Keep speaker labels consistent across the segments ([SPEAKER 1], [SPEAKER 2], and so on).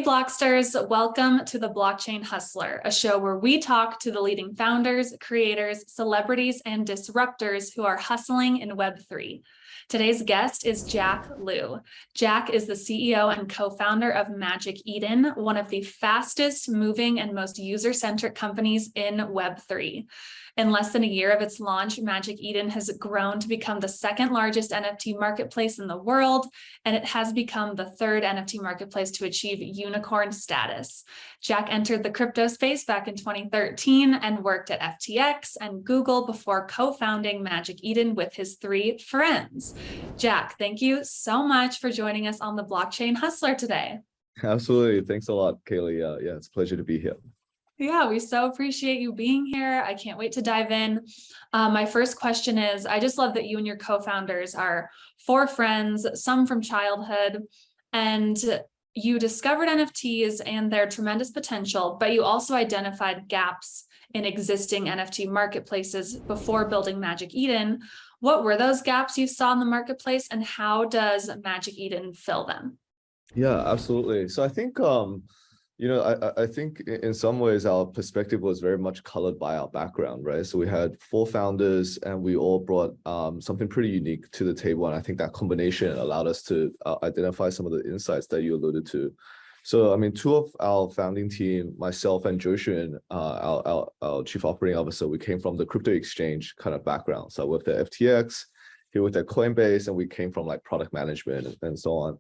[SPEAKER 1] Blocksters, welcome to the Blockchain Hustler, a show where we talk to the leading founders, creators, celebrities, and disruptors who are hustling in Web3. Today's guest is Jack Liu. Jack is the CEO and co-founder of Magic Eden, one of the fastest moving and most user-centric companies in Web3. In less than a year of its launch, Magic Eden has grown to become the second largest NFT marketplace in the world, and it has become the third NFT marketplace to achieve unicorn status. Jack entered the crypto space back in 2013 and worked at FTX and Google before co-founding Magic Eden with his three friends. Jack, thank you so much for joining us on the Blockchain Hustler today.
[SPEAKER 2] Absolutely. Thanks a lot, Kayley. Yeah, it's a pleasure to be here.
[SPEAKER 1] Yeah, we so appreciate you being here. I can't wait to dive in. My first question is, I just love that you and your co-founders are four friends, some from childhood, and you discovered NFTs and their tremendous potential, but you also identified gaps in existing NFT marketplaces before building Magic Eden. What were those gaps you saw in the marketplace, and how does Magic Eden fill them?
[SPEAKER 2] Yeah, absolutely. So I think, I think in some ways our perspective was very much colored by our background, right? So we had four founders and we all brought something pretty unique to the table. And I think that combination allowed us to identify some of the insights that you alluded to. So, I mean, two of our founding team, myself and Joshua, our chief operating officer, we came from the crypto exchange kind of background. So with the FTX, here with the Coinbase, and we came from like product management and so on.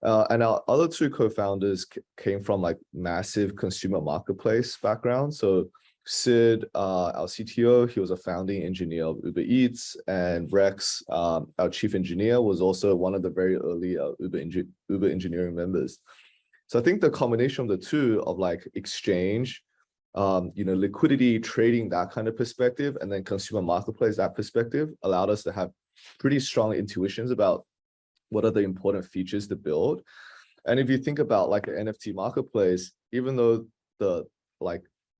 [SPEAKER 2] And our other two co-founders came from like massive consumer marketplace background. So Sid, our CTO, he was a founding engineer of Uber Eats, and Rex, our chief engineer, was also one of the very early Uber engineering members. So I think the combination of the two of like exchange, liquidity, trading, that kind of perspective, and then consumer marketplace, that perspective allowed us to have pretty strong intuitions about what are the important features to build. And if you think about like an NFT marketplace, even though the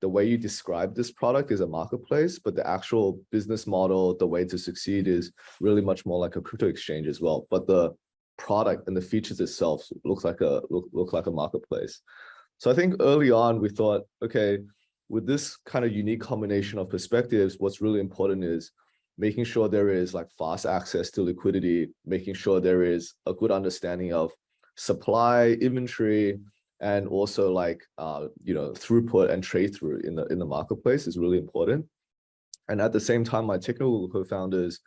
[SPEAKER 2] way you describe this product is a marketplace, but the actual business model, the way to succeed is really much more like a crypto exchange as well. But the product and the features itself look like a marketplace. So I think early on we thought, okay, with this kind of unique combination of perspectives, what's really important is making sure there is like fast access to liquidity, making sure there is a good understanding of supply, inventory, and also like throughput and trade through in the marketplace is really important. And at the same time, my technical co-founders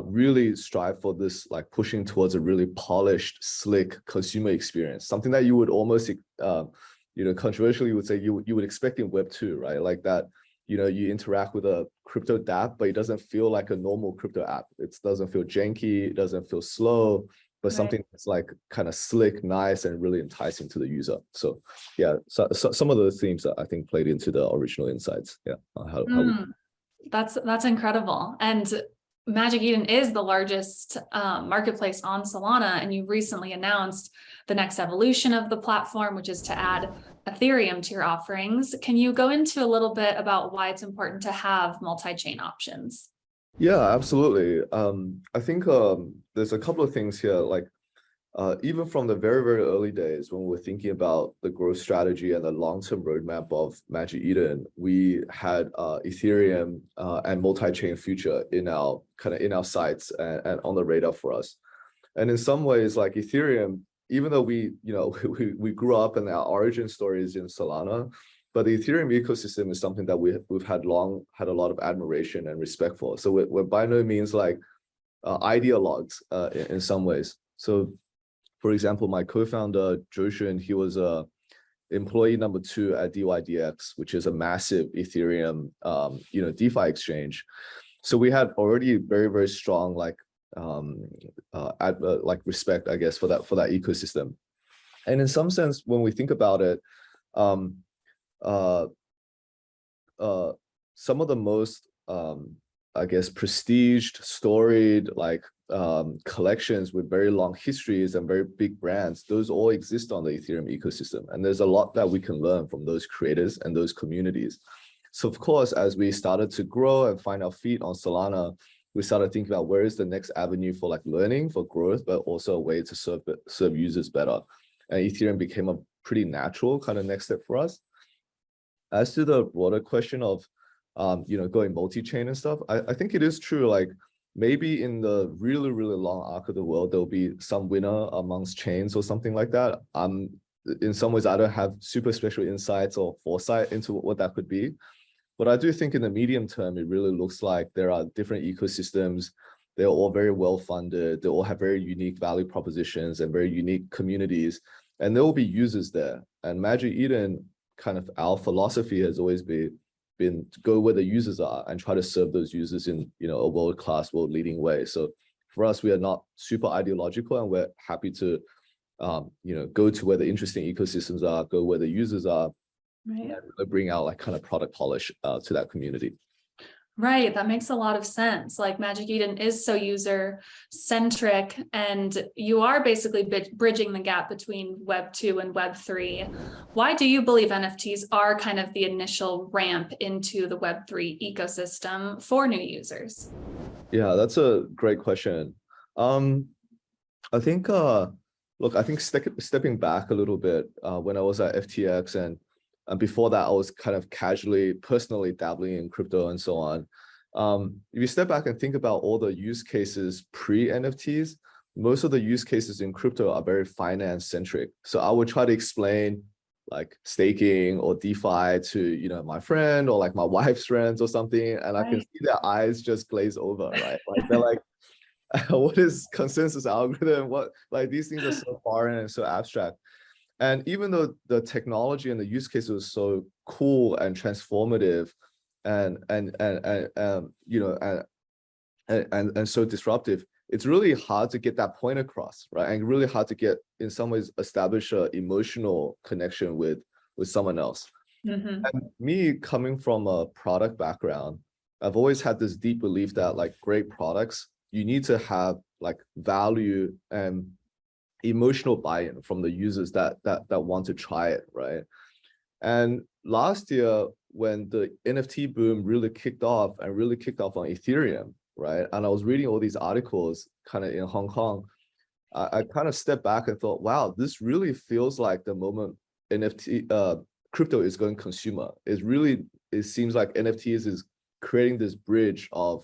[SPEAKER 2] really strive for this, like pushing towards a really polished, slick consumer experience, something that you would almost controversially would say you would expect in Web2, right? Like that. You interact with a crypto dApp, but it doesn't feel like a normal crypto app. It doesn't feel janky, it doesn't feel slow, but something that's like kind of slick, nice, and really enticing to the user. So yeah, so some of those themes that I think played into the original insights. Yeah,
[SPEAKER 1] that's incredible. And Magic Eden is the largest marketplace on Solana, and you recently announced the next evolution of the platform, which is to add Ethereum to your offerings. Can you go into a little bit about why it's important to have multi-chain options?
[SPEAKER 2] Yeah, absolutely. I think there's a couple of things here, like even from the very, very early days when we're thinking about the growth strategy and the long-term roadmap of Magic Eden, we had Ethereum and multi-chain future in our sights and on the radar for us. And in some ways, like Ethereum, even though we grew up and our origin story is in Solana, but the Ethereum ecosystem is something that we've had a lot of admiration and respect for. So we're by no means like ideologues in some ways. So for example, my co-founder, Joshua, he was employee number 2 at DYDX, which is a massive Ethereum, DeFi exchange. So we had already very, very strong respect, I guess, for that ecosystem. And in some sense, when we think about it, some of the most, I guess, prestiged, storied, collections with very long histories and very big brands, those all exist on the Ethereum ecosystem. And there's a lot that we can learn from those creators and those communities. So of course, as we started to grow and find our feet on Solana, we started thinking about where is the next avenue for learning, for growth, but also a way to serve users better. And Ethereum became a pretty natural kind of next step for us. As to the broader question of, going multi-chain and stuff, I think it is true. Like maybe in the really, really long arc of the world, there'll be some winner amongst chains or something like that. In some ways, I don't have super special insights or foresight into what that could be. But I do think in the medium term, it really looks like there are different ecosystems. They're all very well funded. They all have very unique value propositions and very unique communities. And there will be users there. And Magic Eden, kind of our philosophy has always been to go where the users are and try to serve those users in a world-class, world-leading way. So for us, we are not super ideological, and we're happy to go to where the interesting ecosystems are, go where the users are,
[SPEAKER 1] Right.
[SPEAKER 2] and bring out like kind of product polish to that community.
[SPEAKER 1] Right, that makes a lot of sense. Like Magic Eden is so user centric, and you are basically bridging the gap between Web 2 and Web 3. Why do you believe NFTs are kind of the initial ramp into the Web 3 ecosystem for new users?
[SPEAKER 2] Yeah, that's a great question. I think, look, I think stepping back a little bit, when I was at FTX and before that, I was kind of casually, personally dabbling in crypto and so on. If you step back and think about all the use cases pre-NFTs, most of the use cases in crypto are very finance centric. So I would try to explain like staking or DeFi to, my friend or like my wife's friends or something. And I can see their eyes just glaze over, right? Like they're like, what is consensus algorithm? What, like these things are so foreign and so abstract. And even though the technology and the use case was so cool and transformative and so disruptive, it's really hard to get that point across, right? And really hard to get, in some ways, establish an emotional connection with someone else.
[SPEAKER 1] Mm-hmm.
[SPEAKER 2] And me coming from a product background, I've always had this deep belief that like great products, you need to have like value and emotional buy-in from the users that want to try it, right? And last year, when the NFT boom really kicked off on Ethereum, right? And I was reading all these articles kind of in Hong Kong, I kind of stepped back and thought, wow, this really feels like the moment crypto is going consumer. It seems like NFTs is creating this bridge of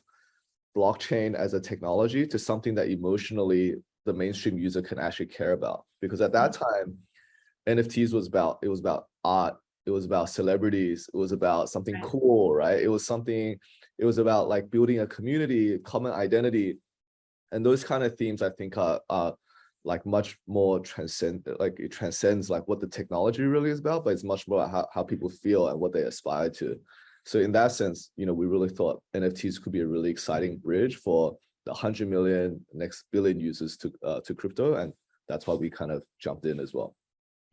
[SPEAKER 2] blockchain as a technology to something that emotionally the mainstream user can actually care about. Because at that time, NFTs was about art, it was about celebrities, it was about something cool, right? It was about like building a community, common identity. And those kind of themes I think are like much more like it transcends like what the technology really is about, but it's much more how people feel and what they aspire to. So in that sense, we really thought NFTs could be a really exciting bridge for the 100 million, next billion users to crypto. And that's why we kind of jumped in as well.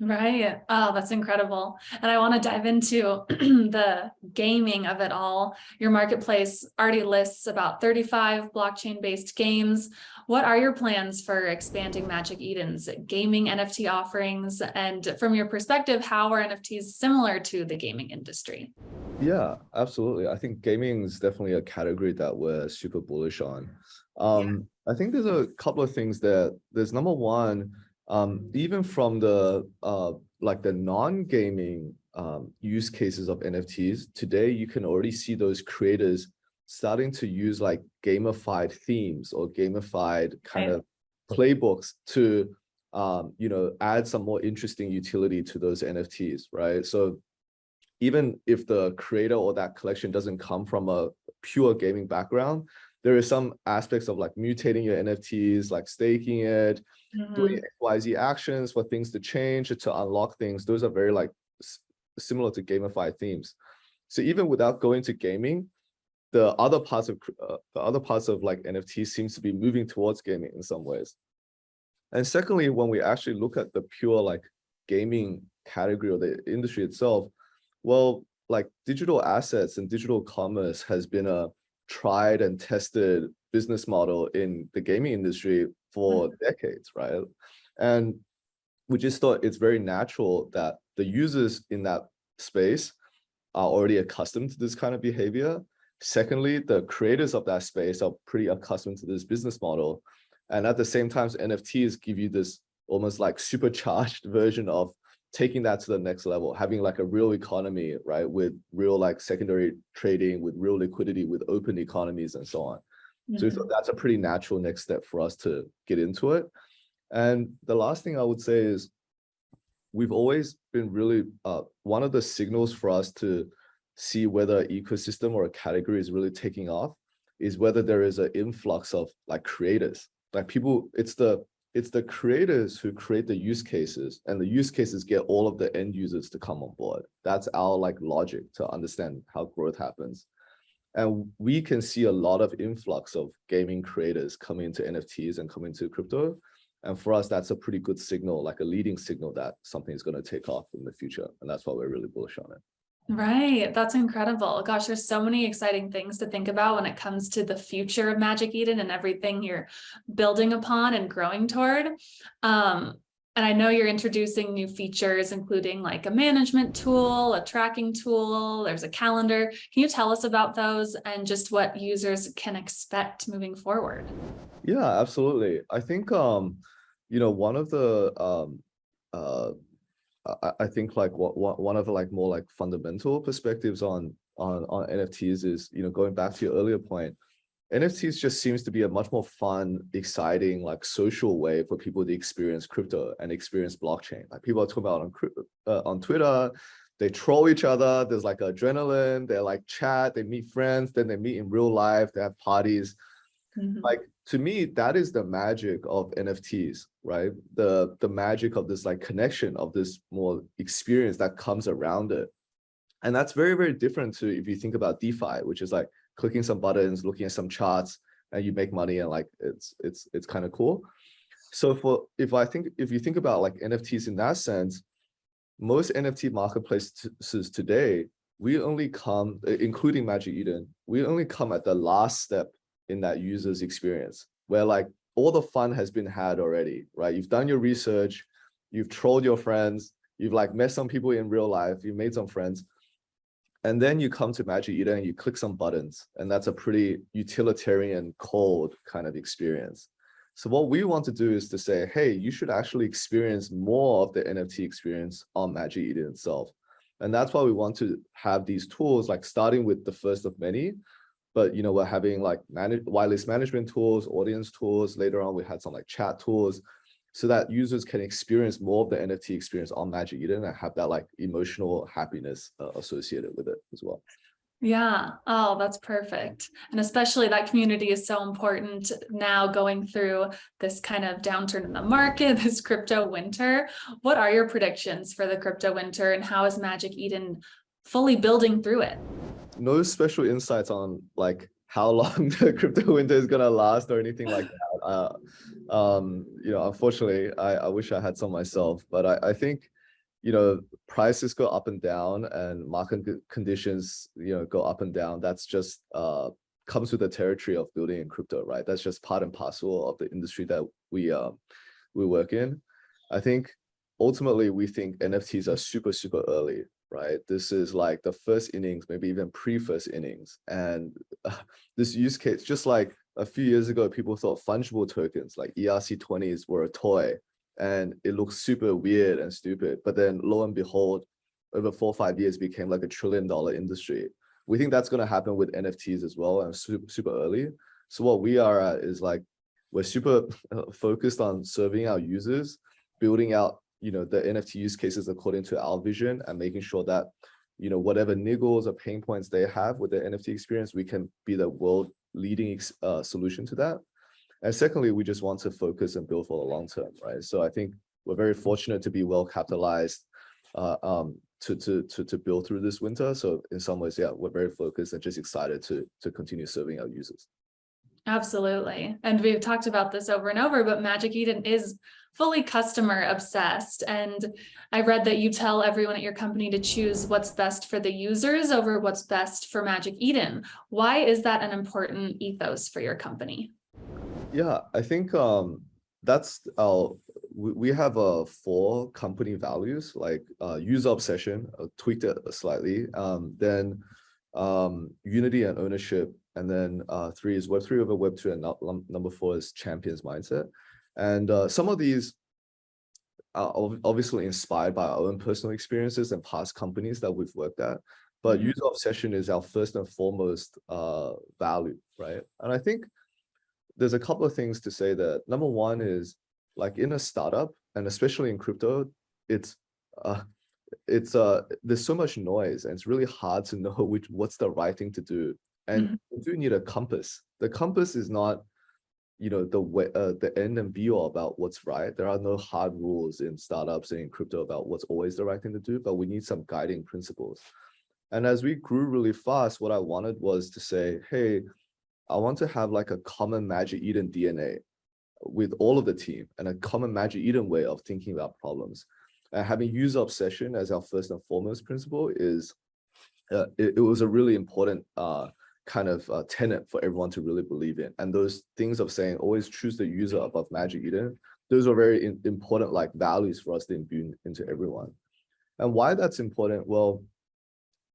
[SPEAKER 1] Right. Oh, that's incredible. And I want to dive into the gaming of it all. Your marketplace already lists about 35 blockchain-based games. What are your plans for expanding Magic Eden's gaming NFT offerings? And from your perspective, how are NFTs similar to the gaming industry?
[SPEAKER 2] Yeah, absolutely. I think gaming is definitely a category that we're super bullish on. I think there's a couple of things there. There's number one, even from the like the non-gaming use cases of NFTs, today you can already see those creators starting to use like gamified themes or gamified kind of playbooks to add some more interesting utility to those NFTs, right? So even if the creator or that collection doesn't come from a pure gaming background, there is some aspects of like mutating your NFTs, like staking it, doing XYZ actions for things to change, to unlock things. Those are very like similar to gamified themes. So even without going to gaming, the other parts of like NFTs seems to be moving towards gaming in some ways. And secondly, when we actually look at the pure like gaming category or the industry itself, well, like digital assets and digital commerce has been a tried and tested business model in the gaming industry for decades, right? And we just thought it's very natural that the users in that space are already accustomed to this kind of behavior. Secondly, the creators of that space are pretty accustomed to this business model. And at the same time, NFTs give you this almost like supercharged version of taking that to the next level, having like a real economy, right, with real like secondary trading, with real liquidity, with open economies and so on. So we thought that's a pretty natural next step for us to get into it. And the last thing I would say is we've always been really, one of the signals for us to see whether an ecosystem or a category is really taking off is whether there is an influx of like creators, like people, it's the creators who create the use cases, and the use cases get all of the end users to come on board. That's our like logic to understand how growth happens. And we can see a lot of influx of gaming creators coming into NFTs and coming to crypto. And for us, that's a pretty good signal, like a leading signal that something is going to take off in the future. And that's why we're really bullish on it.
[SPEAKER 1] Right. That's incredible. Gosh, there's so many exciting things to think about when it comes to the future of Magic Eden and everything you're building upon and growing toward. And I know you're introducing new features, including like a management tool, a tracking tool, there's a calendar. Can you tell us about those and just what users can expect moving forward?
[SPEAKER 2] Yeah, absolutely. I think, one of the, I think like one of the like more like fundamental perspectives on NFTs is, going back to your earlier point, NFTs just seems to be a much more fun, exciting, like social way for people to experience crypto and experience blockchain. Like people are talking about on Twitter, they troll each other. There's like adrenaline. They like chat. They meet friends. Then they meet in real life. They have parties. Like to me, that is the magic of NFTs, right? The magic of this like connection of this more experience that comes around it. And that's very, very different to if you think about DeFi, which is like clicking some buttons, looking at some charts, and you make money, and like it's kind of cool. So if you think about like NFTs in that sense, most NFT marketplaces today, we only come, including Magic Eden, we only come at the last step in that user's experience, where like all the fun has been had already, right? You've done your research, you've trolled your friends, you've like met some people in real life, you've made some friends, and then you come to Magic Eden and you click some buttons, and that's a pretty utilitarian, cold kind of experience. So what we want to do is to say, hey, you should actually experience more of the NFT experience on Magic Eden itself. And that's why we want to have these tools, like starting with the first of many, but we're having like whitelist management tools, audience tools. Later on, we had some like chat tools, so that users can experience more of the NFT experience on Magic Eden and have that like emotional happiness associated with it as well.
[SPEAKER 1] Yeah. Oh, that's perfect. And especially that community is so important now going through this kind of downturn in the market, this crypto winter. What are your predictions for the crypto winter, and how is Magic Eden fully building through it?
[SPEAKER 2] No special insights on like how long the crypto winter is gonna last or anything like that. Unfortunately, I wish I had some myself, but I think, prices go up and down and market conditions, go up and down. That's just comes with the territory of building in crypto, right? That's just part and parcel of the industry that we work in. I think ultimately we think NFTs are super, super early, right? This is like the first innings, maybe even pre-first innings. And this use case, just like a few years ago, people thought fungible tokens like ERC20s were a toy, and it looks super weird and stupid. But then lo and behold, over 4 or 5 years became like $1 trillion industry. We think that's going to happen with NFTs as well, and super, super early. So what we are at is like, we're super focused on serving our users, building out, the NFT use cases according to our vision, and making sure that, whatever niggles or pain points they have with the NFT experience, we can be the world leading solution to that. And secondly, we just want to focus and build for the long term, right? So I think we're very fortunate to be well capitalized to build through this winter. So in some ways, yeah, we're very focused and just excited to continue serving our users.
[SPEAKER 1] Absolutely. And we've talked about this over and over, but Magic Eden is fully customer obsessed. And I read that you tell everyone at your company to choose what's best for the users over what's best for Magic Eden. Why is that an important ethos for your company?
[SPEAKER 2] Yeah, I think that's we have 4 company values, like user obsession, tweaked it slightly, then unity and ownership, and then 3 is Web3 over Web2, and number 4 is champions mindset. And some of these obviously inspired by our own personal experiences and past companies that we've worked at. But user obsession is our first and foremost value, right? And I think there's a couple of things to say that. Number one is, like, in a startup, and especially in crypto, it's there's so much noise, and it's really hard to know what's the right thing to do. And you do need a compass. The compass is not, the way, the end and be all about what's right. There are no hard rules in startups and in crypto about what's always the right thing to do, but we need some guiding principles. And as we grew really fast, what I wanted was to say, hey, I want to have like a common Magic Eden DNA with all of the team, and a common Magic Eden way of thinking about problems. And having user obsession as our first and foremost principle is, it was a really important kind of tenet for everyone to really believe in. And those things of saying always choose the user above Magic Eden, those are very important like values for us to imbue into everyone. And why that's important? Well,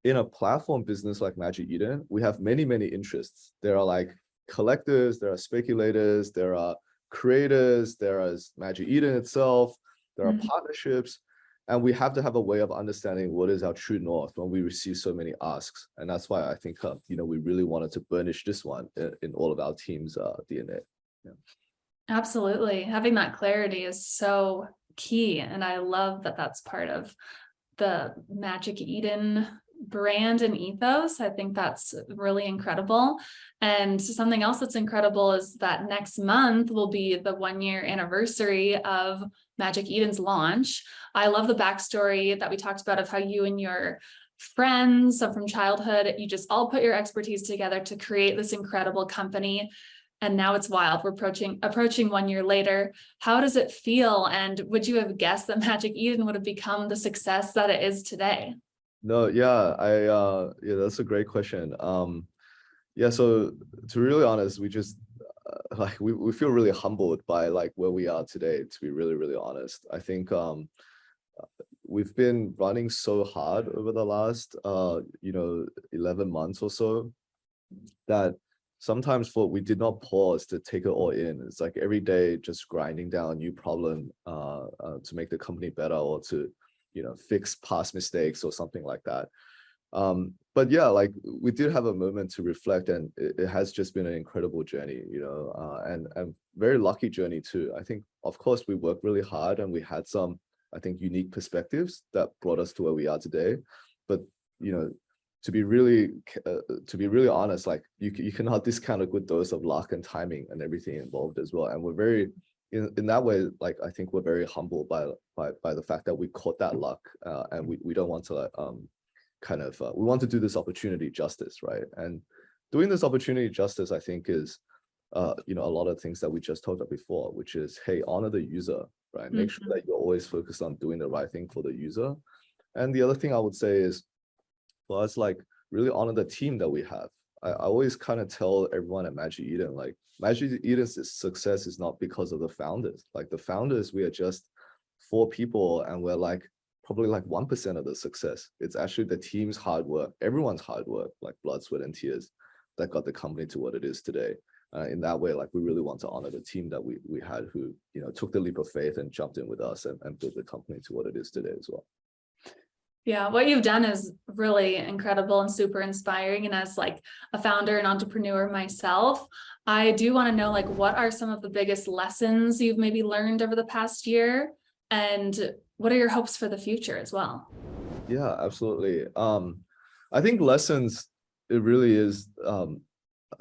[SPEAKER 2] in a platform business like Magic Eden, we have many interests. There are like collectors, there are speculators, there are creators, there is Magic Eden itself, there are partnerships, and we have to have a way of understanding what is our true north when we receive so many asks. And that's why I think we really wanted to burnish this one in all of our team's DNA. Yeah.
[SPEAKER 1] Absolutely. Having that clarity is so key. And I love that that's part of the Magic Eden brand and ethos. I think that's really incredible. And something else that's incredible is that next month will be the 1-year anniversary of Magic Eden's launch. I love the backstory that we talked about of how you and your friends from childhood, you just all put your expertise together to create this incredible company. And now it's wild. We're approaching 1 year later. How does it feel? And would you have guessed that Magic Eden would have become the success that it is today?
[SPEAKER 2] No, yeah, that's a great question. Yeah, so to be really honest, we just like we feel really humbled by like where we are today, to be really honest. I think we've been running so hard over the last 11 months or so that sometimes we did not pause to take it all in. It's like every day just grinding down a new problem to make the company better, or to fix past mistakes or something like that. But yeah, like we did have a moment to reflect, and it has just been an incredible journey, and very lucky journey too. I think, of course, we worked really hard, and we had some, I think, unique perspectives that brought us to where we are today. But to be really honest, like you cannot discount a good dose of luck and timing and everything involved as well. And we're very in that way, like I think we're very humbled by the fact that we caught that luck, and we don't want to we want to do this opportunity justice, right? And doing this opportunity justice, I think, is a lot of things that we just talked about before, which is, hey, honor the user, right? Make sure that you're always focused on doing the right thing for the user. And the other thing I would say is, for us, like, really honor the team that we have. I always kind of tell everyone at Magic Eden, like, Magic Eden's success is not because of the founders. Like, the founders, we are just 4 people, and we're like probably like 1% of the success. It's actually the team's hard work, everyone's hard work, like blood, sweat, and tears, that got the company to what it is today. In that way, like, we really want to honor the team that we had, who took the leap of faith and jumped in with us and built the company to what it is today as well.
[SPEAKER 1] Yeah, what you've done is really incredible and super inspiring. And as like a founder and entrepreneur myself, I do want to know, like, what are some of the biggest lessons you've maybe learned over the past year? And what are your hopes for the future as well?
[SPEAKER 2] Yeah, absolutely. I think lessons, it really is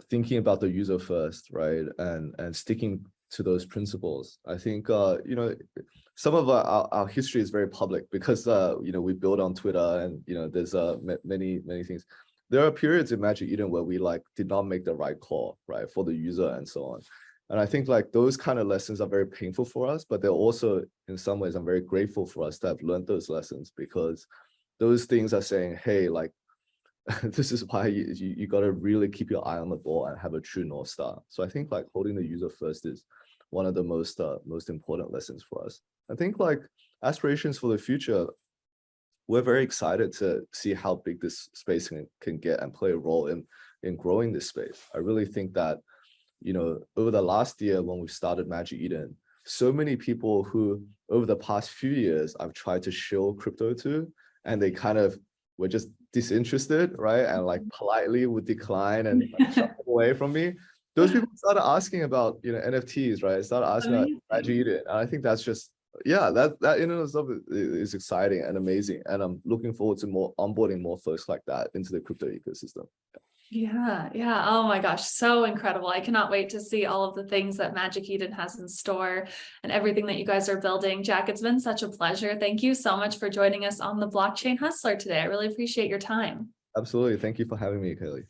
[SPEAKER 2] thinking about the user first, right? And sticking to those principles. I think, some of our history is very public because, we build on Twitter, and, there's many things. There are periods in Magic Eden where we did not make the right call, right, for the user and so on. And I think like those kind of lessons are very painful for us, but they're also, in some ways, I'm very grateful for us to have learned those lessons, because those things are saying, hey, like, this is why you got to really keep your eye on the ball and have a true North Star. So I think like holding the user first is one of the most important lessons for us. I think like aspirations for the future, we're very excited to see how big this space can get and play a role in growing this space. I really think that, over the last year when we started Magic Eden, so many people who over the past few years I've tried to show crypto to, and they kind of were just disinterested, right? And like politely would decline and like, shut away from me. Those people started asking about, NFTs, right? Started asking about Magic Eden. And I think that's just, yeah, that in and of itself is exciting and amazing. And I'm looking forward to onboarding more folks like that into the crypto ecosystem.
[SPEAKER 1] Yeah. Oh my gosh, so incredible. I cannot wait to see all of the things that Magic Eden has in store and everything that you guys are building. Jack, it's been such a pleasure. Thank you so much for joining us on the Blockchain Hustler today. I really appreciate your time.
[SPEAKER 2] Absolutely. Thank you for having me, Kayley.